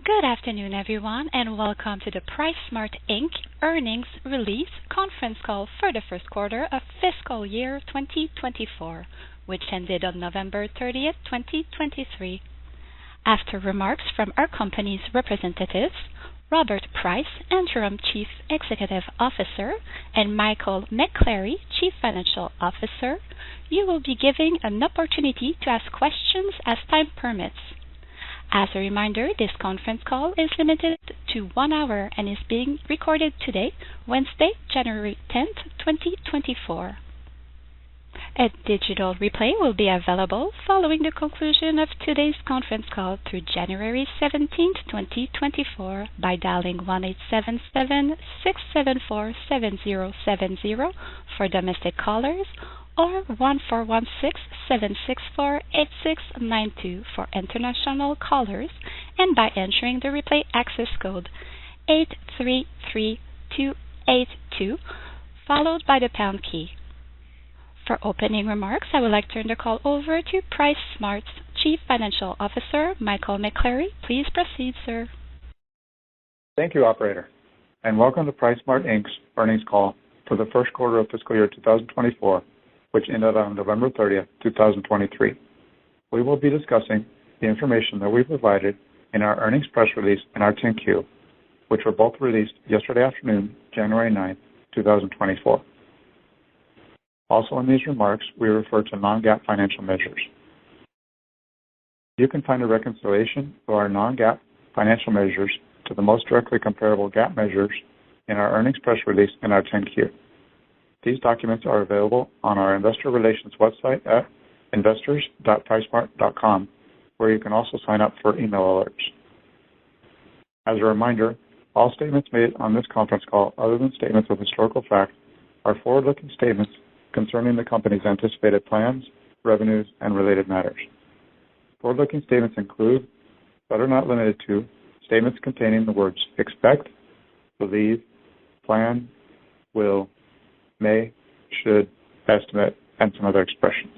Good afternoon, everyone, and welcome to the PriceSmart Inc. Earnings Release Conference Call for the first quarter of fiscal year 2024, which ended on November 30th, 2023. After remarks from our company's representatives, Robert Price, Interim Chief Executive Officer, and Michael McCleary, Chief Financial Officer, you will be given an opportunity to ask questions as time permits. As a reminder, this conference call is limited to 1 hour and is being recorded today, Wednesday, January 10th, 2024. A digital replay will be available following the conclusion of today's conference call through January 17th, 2024 by dialing 1-877-674-7070 for domestic callers or 1-416-764-8692 for international callers, and by entering the replay access code 833282, followed by the pound key. For opening remarks, I would like to turn the call over to PriceSmart's Chief Financial Officer, Michael McCleary. Please proceed, sir. Thank you, Operator, and welcome to PriceSmart Inc.'s earnings call for the first quarter of fiscal year 2024, which ended on November 30th, 2023. We will be discussing the information that we provided in our earnings press release and our 10-Q, which were both released yesterday afternoon, January 9th, 2024. Also in these remarks, we refer to non-GAAP financial measures. You can find a reconciliation of our non-GAAP financial measures to the most directly comparable GAAP measures in our earnings press release and our 10-Q. These documents are available on our investor relations website at investors.pricesmart.com, where you can also sign up for email alerts. As a reminder, all statements made on this conference call, other than statements of historical fact, are forward-looking statements concerning the company's anticipated plans, revenues, and related matters. Forward-looking statements include, but are not limited to, statements containing the words expect, believe, plan, will, may, should, estimate, and some other expressions.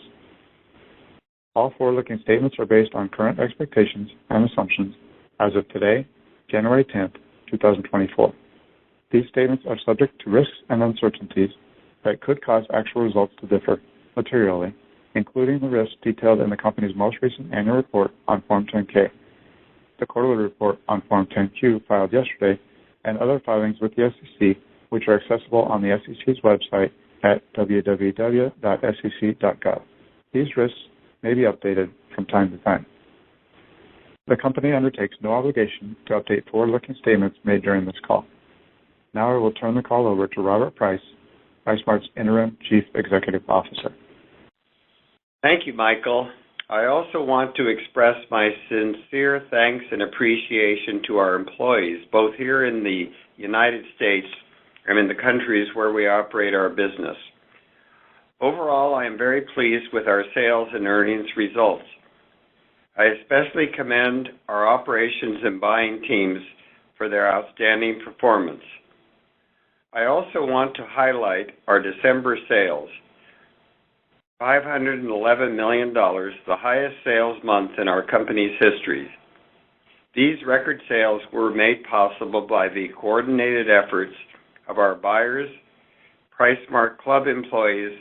All forward-looking statements are based on current expectations and assumptions as of today, January 10th, 2024. These statements are subject to risks and uncertainties that could cause actual results to differ materially, including the risks detailed in the company's most recent annual report on Form 10-K, the quarterly report on Form 10-Q filed yesterday, and other filings with the SEC, which are accessible on the SEC's website at www.sec.gov. These risks may be updated from time to time. The company undertakes no obligation to update forward-looking statements made during this call. Now I will turn the call over to Robert Price, PriceSmart's Interim Chief Executive Officer. Thank you, Michael. I also want to express my sincere thanks and appreciation to our employees, both here in the United States and in the countries where we operate our business. Overall, I am very pleased with our sales and earnings results. I especially commend our operations and buying teams for their outstanding performance. I also want to highlight our December sales. $511 million, the highest sales month in our company's history. These record sales were made possible by the coordinated efforts of our buyers, PriceSmart Club employees,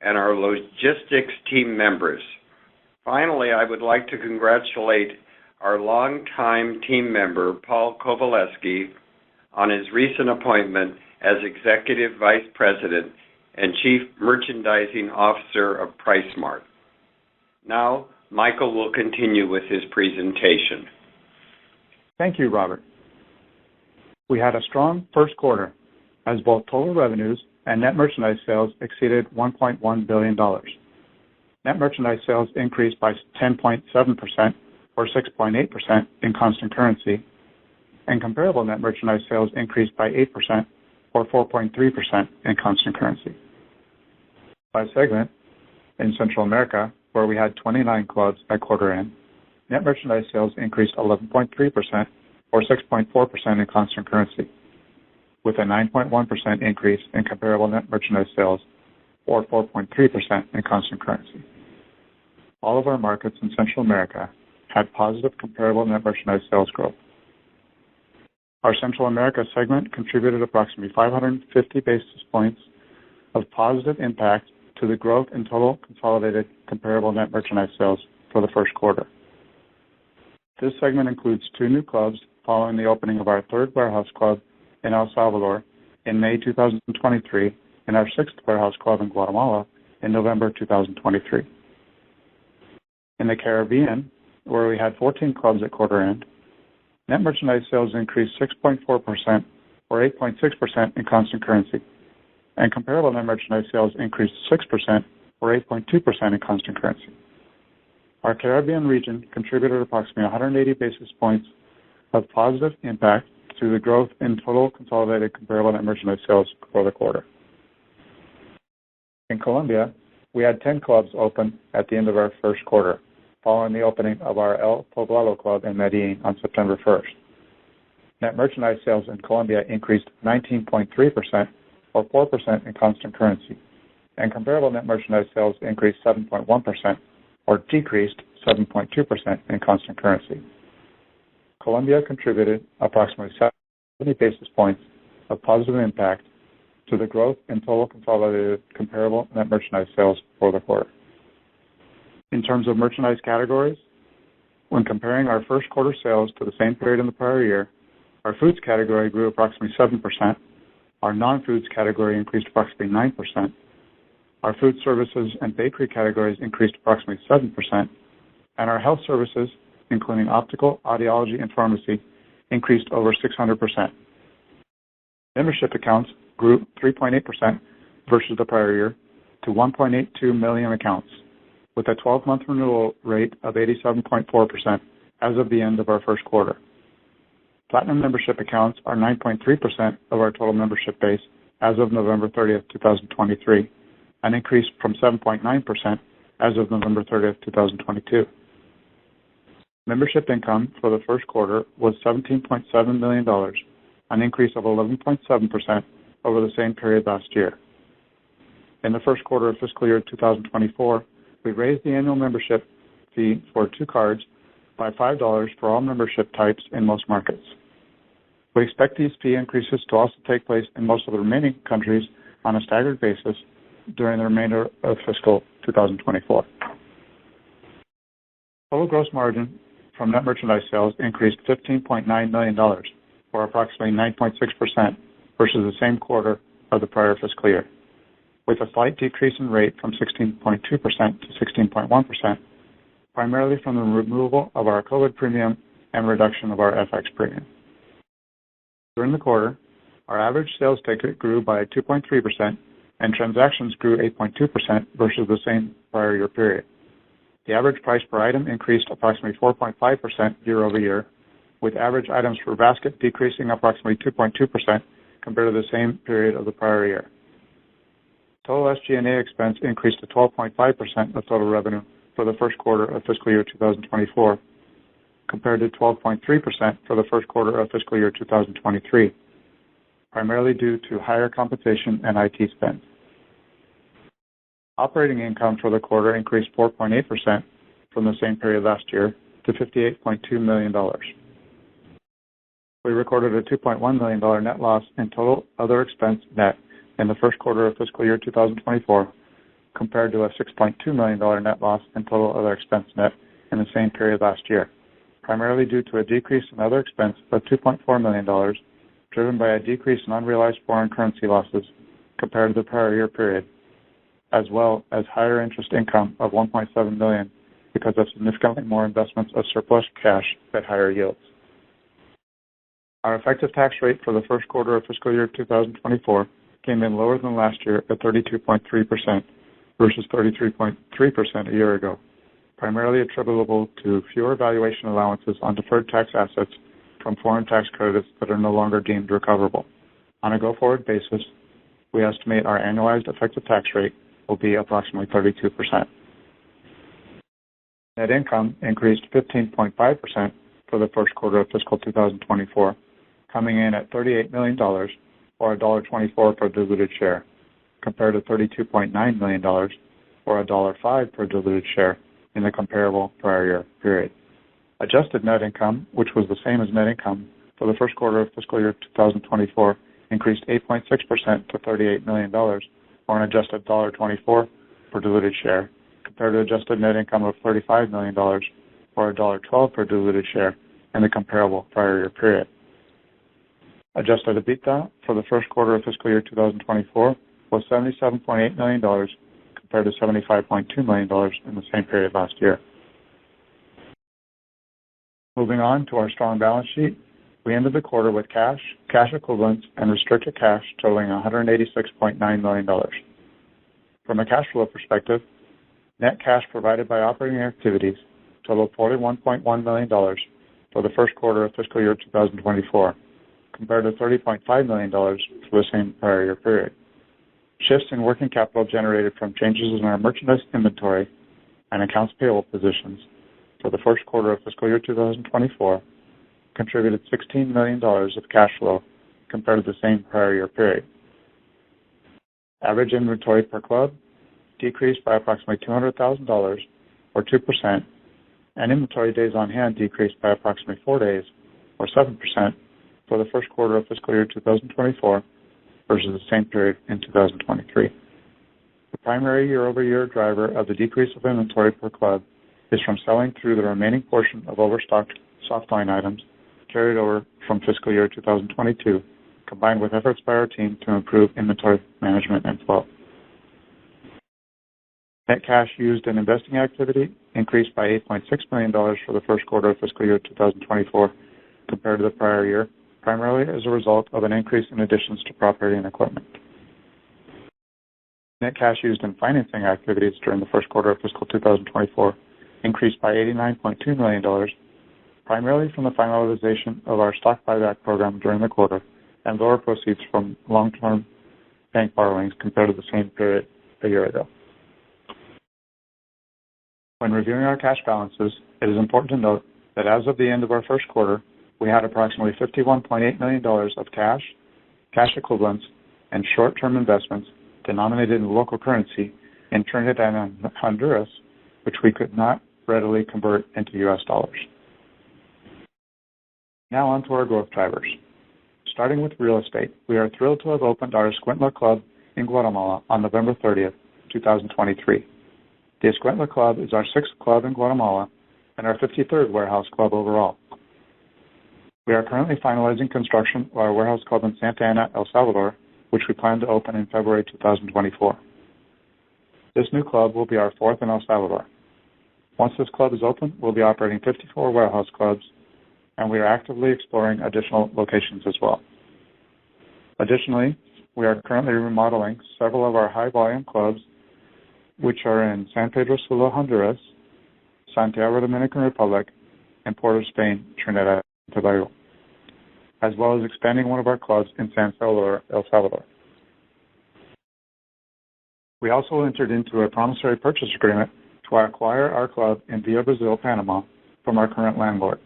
and our logistics team members. Finally, I would like to congratulate our longtime team member, Paul Kovaleski, on his recent appointment as Executive Vice President and Chief Merchandising Officer of PriceSmart. Now, Michael will continue with his presentation. Thank you, Robert. We had a strong first quarter, as both total revenues and net merchandise sales exceeded $1.1 billion. Net merchandise sales increased by 10.7%, or 6.8% in constant currency, and comparable net merchandise sales increased by 8%, or 4.3% in constant currency. By segment, in Central America, where we had 29 clubs at quarter end, net merchandise sales increased 11.3%, or 6.4% in constant currency, with a 9.1% increase in comparable net merchandise sales, or 4.3% in constant currency. All of our markets in Central America had positive comparable net merchandise sales growth, Our Central America segment contributed approximately 550 basis points of positive impact to the growth in total consolidated comparable net merchandise sales for the first quarter. This segment includes 2 new clubs following the opening of our 3rd warehouse club in El Salvador in May 2023 and our 6th warehouse club in Guatemala in November 2023. In the Caribbean, where we had 14 clubs at quarter end, net merchandise sales increased 6.4% or 8.6% in constant currency, and comparable net merchandise sales increased 6% or 8.2% in constant currency. Our Caribbean region contributed approximately 180 basis points of positive impact to the growth in total consolidated comparable net merchandise sales for the quarter. In Colombia, we had 10 clubs open at the end of our first quarter, following the opening of our El Poblado club in Medellin on September 1st. Net merchandise sales in Colombia increased 19.3% or 4% in constant currency, and comparable net merchandise sales increased 7.1% or decreased 7.2% in constant currency. Colombia contributed approximately 70 basis points of positive impact to the growth in total consolidated comparable net merchandise sales for the quarter. In terms of merchandise categories, when comparing our first quarter sales to the same period in the prior year, our foods category grew approximately 7%, our non-foods category increased approximately 9%, our food services and bakery categories increased approximately 7%, and our health services, including optical, audiology, and pharmacy, increased over 600%. Membership accounts grew 3.8% versus the prior year to 1.82 million accounts, with a 12-month renewal rate of 87.4% as of the end of our first quarter. Platinum membership accounts are 9.3% of our total membership base as of November 30th, 2023, an increase from 7.9% as of November 30th, 2022. Membership income for the first quarter was $17.7 million, an increase of 11.7% over the same period last year. In the first quarter of fiscal year 2024, we raised the annual membership fee for 2 cards by $5 for all membership types in most markets. We expect these fee increases to also take place in most of the remaining countries on a staggered basis during the remainder of fiscal 2024. Total gross margin from net merchandise sales increased $15.9 million, or approximately 9.6% versus the same quarter of the prior fiscal year, with a slight decrease in rate from 16.2% to 16.1%, primarily from the removal of our COVID premium and reduction of our FX premium. During the quarter, our average sales ticket grew by 2.3%, and transactions grew 8.2% versus the same prior year period. The average price per item increased approximately 4.5% year over year, with average items per basket decreasing approximately 2.2% compared to the same period of the prior year. Total SG&A expense increased to 12.5% of total revenue for the first quarter of fiscal year 2024, compared to 12.3% for the first quarter of fiscal year 2023, primarily due to higher compensation and IT spend. Operating income for the quarter increased 4.8% from the same period last year to $58.2 million. We recorded a $2.1 million net loss in total other expense net in the first quarter of fiscal year 2024, compared to a $6.2 million net loss in total other expense net in the same period last year, primarily due to a decrease in other expense of $2.4 million, driven by a decrease in unrealized foreign currency losses compared to the prior year period, as well as higher interest income of $1.7 million because of significantly more investments of surplus cash at higher yields. Our effective tax rate for the first quarter of fiscal year 2024 came in lower than last year at 32.3% versus 33.3% a year ago, primarily attributable to fewer valuation allowances on deferred tax assets from foreign tax credits that are no longer deemed recoverable. On a go-forward basis, we estimate our annualized effective tax rate will be approximately 32%. Net income increased 15.5% for the first quarter of fiscal 2024, coming in at $38 million, or $1.24 per diluted share, compared to $32.9 million, or $1.05 per diluted share in the comparable prior year period. Adjusted net income, which was the same as net income for the first quarter of fiscal year 2024 increased 8.6% to $38 million, or an adjusted $1.24 per diluted share, compared to adjusted net income of $35 million, or $1.12 per diluted share in the comparable prior year period. Adjusted EBITDA for the first quarter of fiscal year 2024 was $77.8 million, compared to $75.2 million in the same period last year. Moving on to our strong balance sheet, we ended the quarter with cash equivalents, and restricted cash totaling $186.9 million. From a cash flow perspective, net cash provided by operating activities totaled $41.1 million for the first quarter of fiscal year 2024, compared to $30.5 million for the same prior year period. Shifts in working capital generated from changes in our merchandise inventory and accounts payable positions for the first quarter of fiscal year 2024 contributed $16 million of cash flow compared to the same prior year period. Average inventory per club decreased by approximately $200,000, or 2%, and inventory days on hand decreased by approximately 4 days, or 7%, for the first quarter of fiscal year 2024 versus the same period in 2023. The primary year-over-year driver of the decrease of inventory per club is from selling through the remaining portion of overstocked softline items carried over from fiscal year 2022, combined with efforts by our team to improve inventory management and flow. Net cash used in investing activity increased by $8.6 million for the first quarter of fiscal year 2024 compared to the prior year, primarily as a result of an increase in additions to property and equipment. Net cash used in financing activities during the first quarter of fiscal 2024 increased by $89.2 million, primarily from the finalization of our stock buyback program during the quarter and lower proceeds from long-term bank borrowings compared to the same period a year ago. When reviewing our cash balances, it is important to note that as of the end of our first quarter, we had approximately $51.8 million of cash equivalents, and short-term investments denominated in local currency in Trinidad and Honduras, which we could not readily convert into U.S. dollars. Now on to our growth drivers. Starting with real estate, we are thrilled to have opened our Escuintla Club in Guatemala on November 30th, 2023. The Escuintla Club is our 6th club in Guatemala and our 53rd warehouse club overall. We are currently finalizing construction of our warehouse club in Santa Ana, El Salvador, which we plan to open in February 2024. This new club will be our 4th in El Salvador. Once this club is open, we'll be operating 54 warehouse clubs, and we are actively exploring additional locations as well. Additionally, we are currently remodeling several of our high-volume clubs, which are in San Pedro Sula, Honduras, Santiago, Dominican Republic, and Port of Spain, Trinidad and Tobago, as well as expanding one of our clubs in San Salvador, El Salvador. We also entered into a promissory purchase agreement to acquire our club in Villa Brazil, Panama, from our current landlord.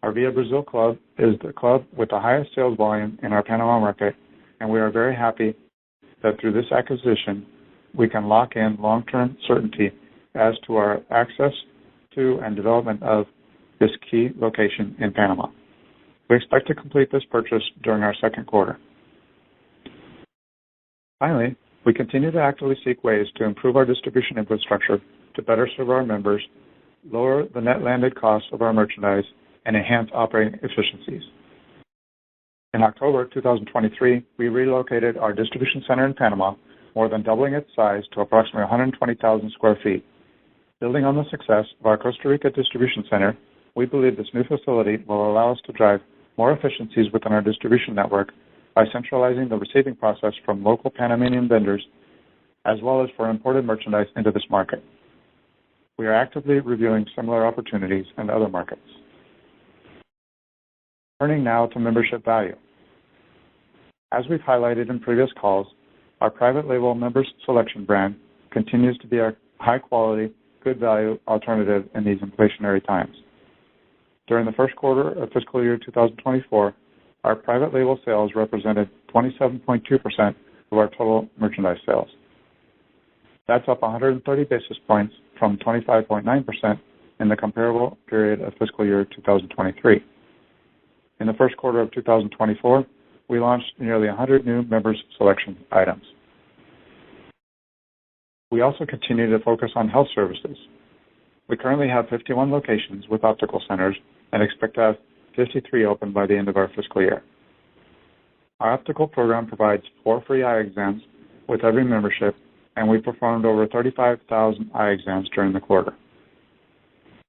Our Villa Brazil club is the club with the highest sales volume in our Panama market, and we are very happy that through this acquisition, we can lock in long-term certainty as to our access to and development of this key location in Panama. We expect to complete this purchase during our second quarter. Finally, we continue to actively seek ways to improve our distribution infrastructure to better serve our members, lower the net landed cost of our merchandise, and enhance operating efficiencies. In October 2023, we relocated our distribution center in Panama, more than doubling its size to approximately 120,000 square feet. Building on the success of our Costa Rica distribution center, we believe this new facility will allow us to drive more efficiencies within our distribution network by centralizing the receiving process from local Panamanian vendors, as well as for imported merchandise into this market. We are actively reviewing similar opportunities in other markets. Turning now to membership value. As we've highlighted in previous calls, our private label Members Selection brand continues to be a high-quality, good value alternative in these inflationary times. During the first quarter of fiscal year 2024, our private label sales represented 27.2% of our total merchandise sales. That's up 130 basis points from 25.9% in the comparable period of fiscal year 2023. In the first quarter of 2024, we launched nearly 100 new members selection items. We also continue to focus on health services. We currently have 51 locations with optical centers and expect to have 53 open by the end of our fiscal year. Our optical program provides 4 free eye exams with every membership, and we performed over 35,000 eye exams during the quarter.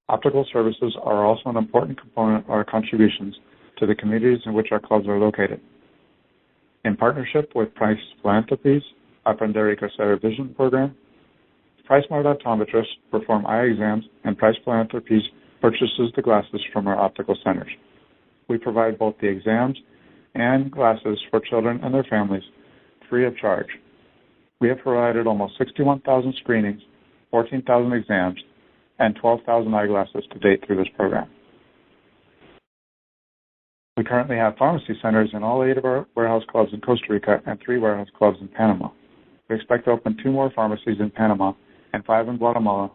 Optical services are also an important component of our contributions to the communities in which our clubs are located. In partnership with Price Philanthropies' Aprender a Crecer Vision program, PriceSmart optometrists perform eye exams, and Price Philanthropies purchases the glasses from our optical centers. We provide both the exams and glasses for children and their families free of charge. We have provided almost 61,000 screenings, 14,000 exams, and 12,000 eyeglasses to date through this program. We currently have pharmacy centers in all 8 of our warehouse clubs in Costa Rica and 3 warehouse clubs in Panama. We expect to open 2 more pharmacies in Panama and 5 in Guatemala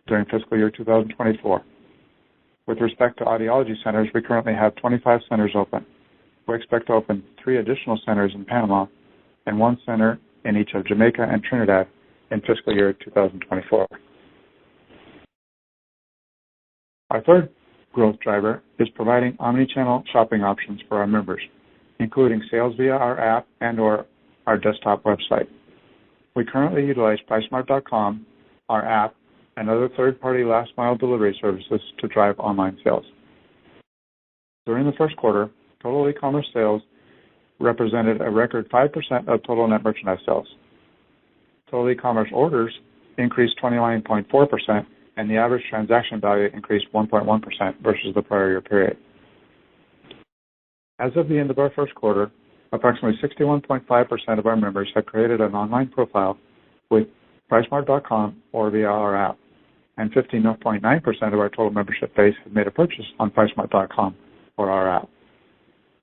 during fiscal year 2024. With respect to audiology centers, we currently have 25 centers open. We expect to open 3 additional centers in Panama and 1 center in each of Jamaica and Trinidad in fiscal year 2024. Our third growth driver is providing omni-channel shopping options for our members, including sales via our app and/or our desktop website. We currently utilize PriceSmart.com, our app, and other third-party last-mile delivery services to drive online sales. During the first quarter, total e-commerce sales represented a record 5% of total net merchandise sales. Total e-commerce orders increased 29.4%, and the average transaction value increased 1.1% versus the prior year period. As of the end of our first quarter, approximately 61.5% of our members have created an online profile with PriceSmart.com or via our app, and 15.9% of our total membership base have made a purchase on PriceSmart.com or our app.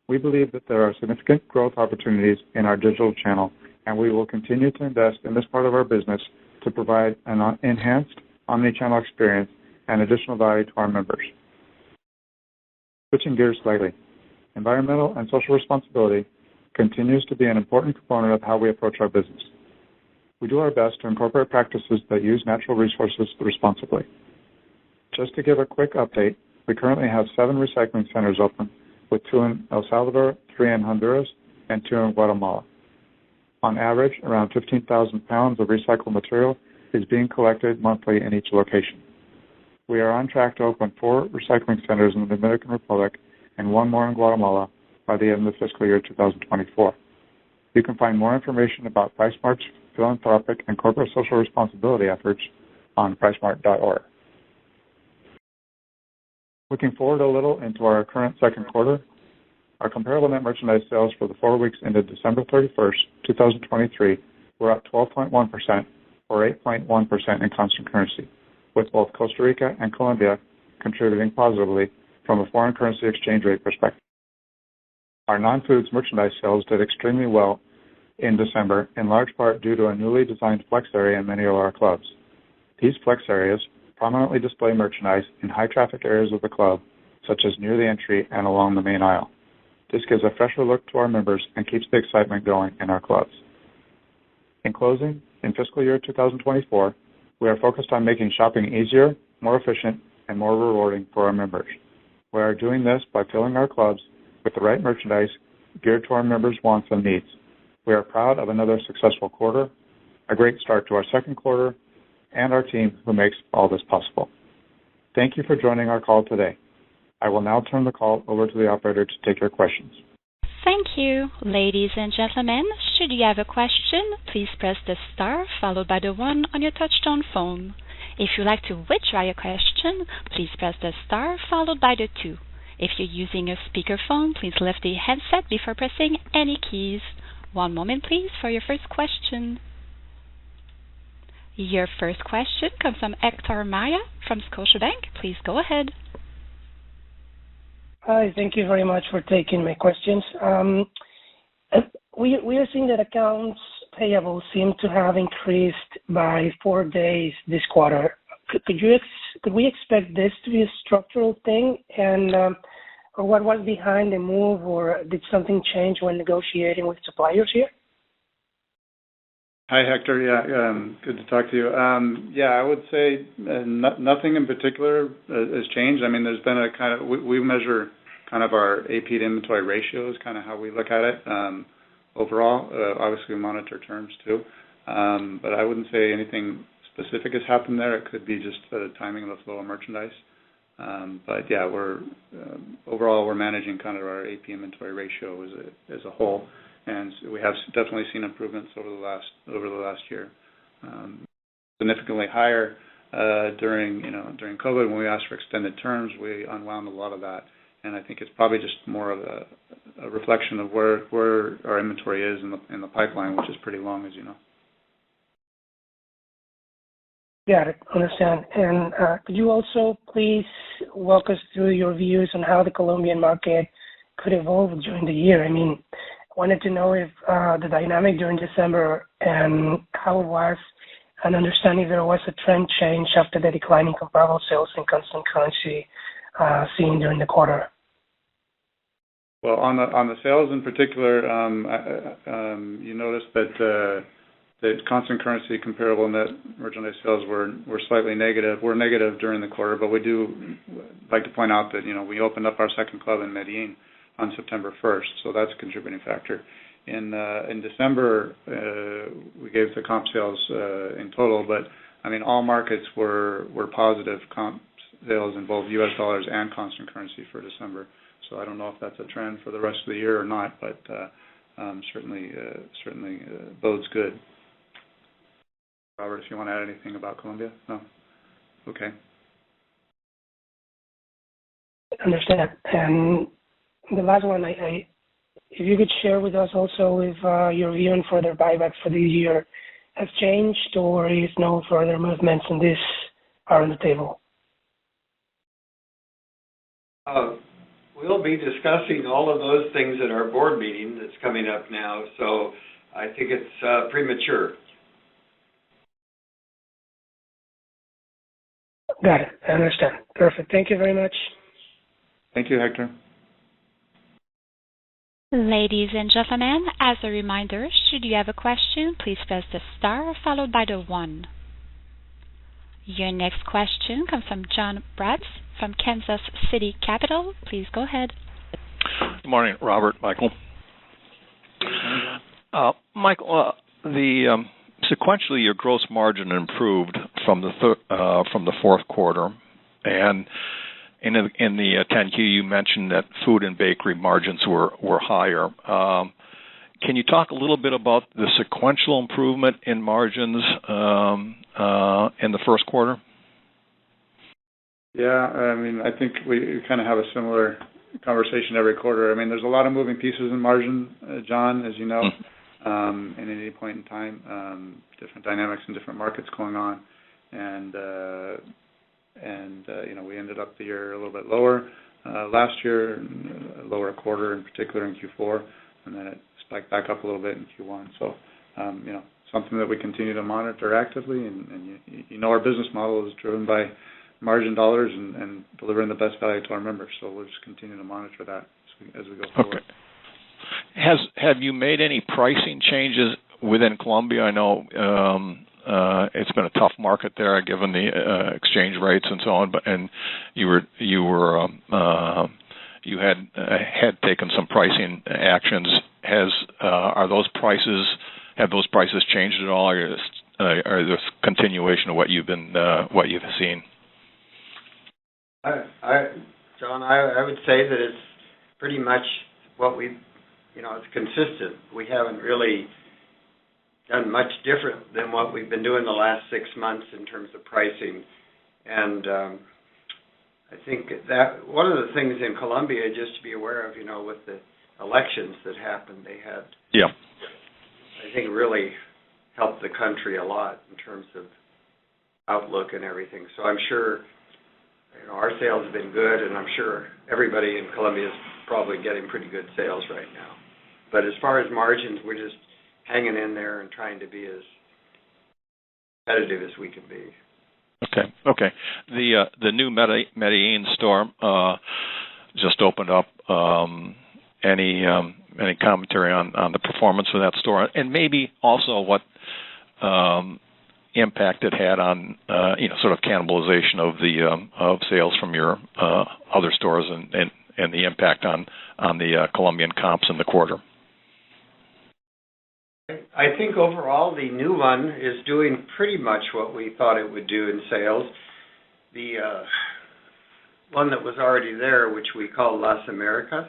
We believe that there are significant growth opportunities in our digital channel, and we will continue to invest in this part of our business to provide an enhanced omni-channel experience and additional value to our members. Switching gears slightly, environmental and social responsibility continues to be an important component of how we approach our business. We do our best to incorporate practices that use natural resources responsibly. Just to give a quick update, we currently have 7 recycling centers open, with 2 in El Salvador, 3 in Honduras, and 2 in Guatemala. On average, around 15,000 pounds of recycled material is being collected monthly in each location. We are on track to open 4 recycling centers in the Dominican Republic and 1 more in Guatemala by the end of fiscal year 2024. You can find more information about PriceSmart's philanthropic and corporate social responsibility efforts on PriceSmart.org. Looking forward a little into our current second quarter, our comparable net merchandise sales for the 4 weeks ended December 31st, 2023 were up 12.1%, or 8.1% in constant currency, with both Costa Rica and Colombia contributing positively from a foreign currency exchange rate perspective. Our non-foods merchandise sales did extremely well in December, in large part due to a newly designed flex area in many of our clubs. These flex areas prominently display merchandise in high-traffic areas of the club, such as near the entry and along the main aisle. This gives a fresher look to our members and keeps the excitement going in our clubs. In closing, in fiscal year 2024, we are focused on making shopping easier, more efficient, and more rewarding for our members. We are doing this by filling our clubs with the right merchandise geared to our members' wants and needs. We are proud of another successful quarter, a great start to our second quarter, and our team who makes all this possible. Thank you for joining our call today. I will now turn the call over to the operator to take your questions. Thank you. Ladies and gentlemen, should you have a question, please press the star followed by the 1 on your touch-tone phone. If you'd like to withdraw your question, please press the star followed by the 2. If you're using a speakerphone, please lift the headset before pressing any keys. One moment, please, for your first question. Your first question comes from Hector Maya from Scotiabank. Please go ahead. Hi, thank you very much for taking my questions. We are seeing that accounts payable seem to have increased by 4 days this quarter. Could we expect this to be a structural thing? And or what was behind the move, or did something change when negotiating with suppliers here? Hi, Hector. Yeah, good to talk to you. Yeah, I would say nothing in particular has changed. I mean, there's been a kind of, we measure kind of our AP to inventory ratios, kind of how we look at it overall. Obviously, we monitor terms too. But I wouldn't say anything specific has happened there. It could be just the timing of the flow of merchandise. But yeah, overall we're managing kind of our AP inventory ratio as a whole, and we have definitely seen improvements over the last year. Significantly higher during COVID when we asked for extended terms. We unwound a lot of that, and I think it's probably just more of a reflection of where our inventory is in the pipeline, which is pretty long, as you know. Got it. Understand. And could you also please walk us through your views on how the Colombian market could evolve during the year? I mean, I wanted to know if the dynamic during December and how it was, and understand if there was a trend change after the declining comparable sales in constant currency seen during the quarter. Well, on the sales in particular, you noticed that constant currency comparable net merchandise sales were slightly negative. We're negative during the quarter, but we do like to point out that we opened up our second club in Medellin on September 1st, so that's a contributing factor. In December, we gave the comp sales in total, but I mean all markets were positive comp sales in both U.S. dollars and constant currency for December. So I don't know if that's a trend for the rest of the year or not, but certainly bodes good. Robert, if you want to add anything about Colombia? No? Okay. Understand. And the last one, if you could share with us also if your view on further buybacks for this year has changed, or if no further movements on this are on the table. We'll be discussing all of those things at our board meeting that's coming up now, so I think it's premature. Got it. I understand. Perfect. Thank you very much. Thank you, Hector. Ladies and gentlemen, as a reminder, should you have a question, please press the star followed by the 1. Your next question comes from John Bratz from Kansas City Capital. Please go ahead. Good morning, Robert, Michael. Michael, sequentially, your gross margin improved from the fourth quarter, and in the 10-Q you mentioned that food and bakery margins were higher. Can you talk a little bit about the sequential improvement in margins in the first quarter? Yeah, I mean, I think we kind of have a similar conversation every quarter. I mean, there's a lot of moving pieces in margin, John, as you know, at any point in time, different dynamics in different markets going on, and we ended up the year a little bit lower last year, a lower quarter in particular in Q4, and then it spiked back up a little bit in Q1. So, something that we continue to monitor actively, and our business model is driven by margin dollars and delivering the best value to our members. So we'll just continue to monitor that as we go forward. Okay. Have you made any pricing changes within Colombia? I know it's been a tough market there given the exchange rates and so on, and you had taken some pricing actions. Have those prices changed at all, or are this continuation of what you've seen? John, I would say that it's pretty much what it's consistent. We haven't really done much different than what we've been doing the last 6 months in terms of pricing. And I think that one of the things in Colombia, just to be aware of, with the elections that happened, they had, I think, really helped the country a lot in terms of outlook and everything. So I'm sure our sales have been good, and I'm sure everybody in Colombia is probably getting pretty good sales right now. But as far as margins, we're just hanging in there and trying to be as competitive as we can be. Okay. The new Medellin store, just opened up, any commentary on the performance of that store, and maybe also what impact it had on sort of cannibalization of the of sales from your other stores, and the impact on the Colombian comps in the quarter. I think overall the new one is doing pretty much what we thought it would do in sales. The one that was already there, which we call Las Americas,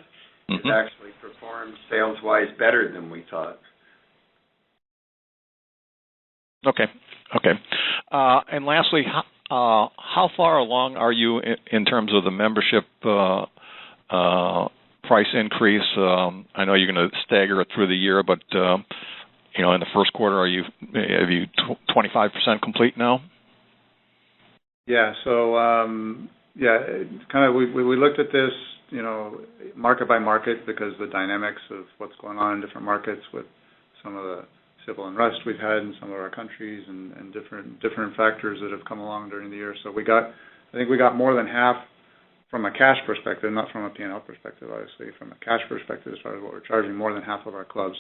has actually performed sales-wise better than we thought. Okay. And lastly, how far along are you in terms of the membership price increase? I know you're going to stagger it through the year, but in the first quarter, have you 25% complete now? Yeah. So kind of we looked at this, market by market, because the dynamics of what's going on in different markets with some of the civil unrest we've had in some of our countries, and different factors that have come along during the year. So I think we got more than half from a cash perspective, not from a P&L perspective, obviously. From a cash perspective, as far as what we're charging, more than half of our clubs,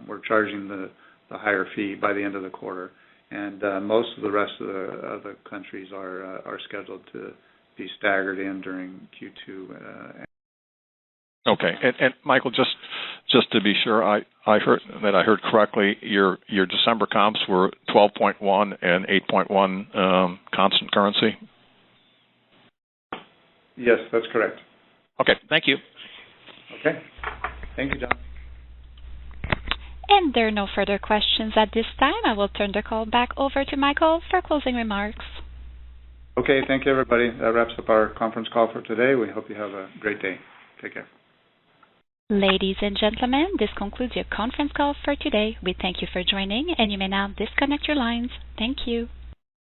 we're charging the higher fee by the end of the quarter, and most of the rest of the countries are scheduled to be staggered in during Q2. Okay, and Michael, just to be sure, I heard correctly. Your December comps were 12.1 and 8.1 constant currency. Yes, that's correct. Okay, thank you. Okay, thank you, John. And there are no further questions at this time. I will turn the call back over to Michael for closing remarks. Okay, thank you, everybody. That wraps up our conference call for today. We hope you have a great day. Take care. Ladies and gentlemen, this concludes your conference call for today. We thank you for joining, and you may now disconnect your lines. Thank you.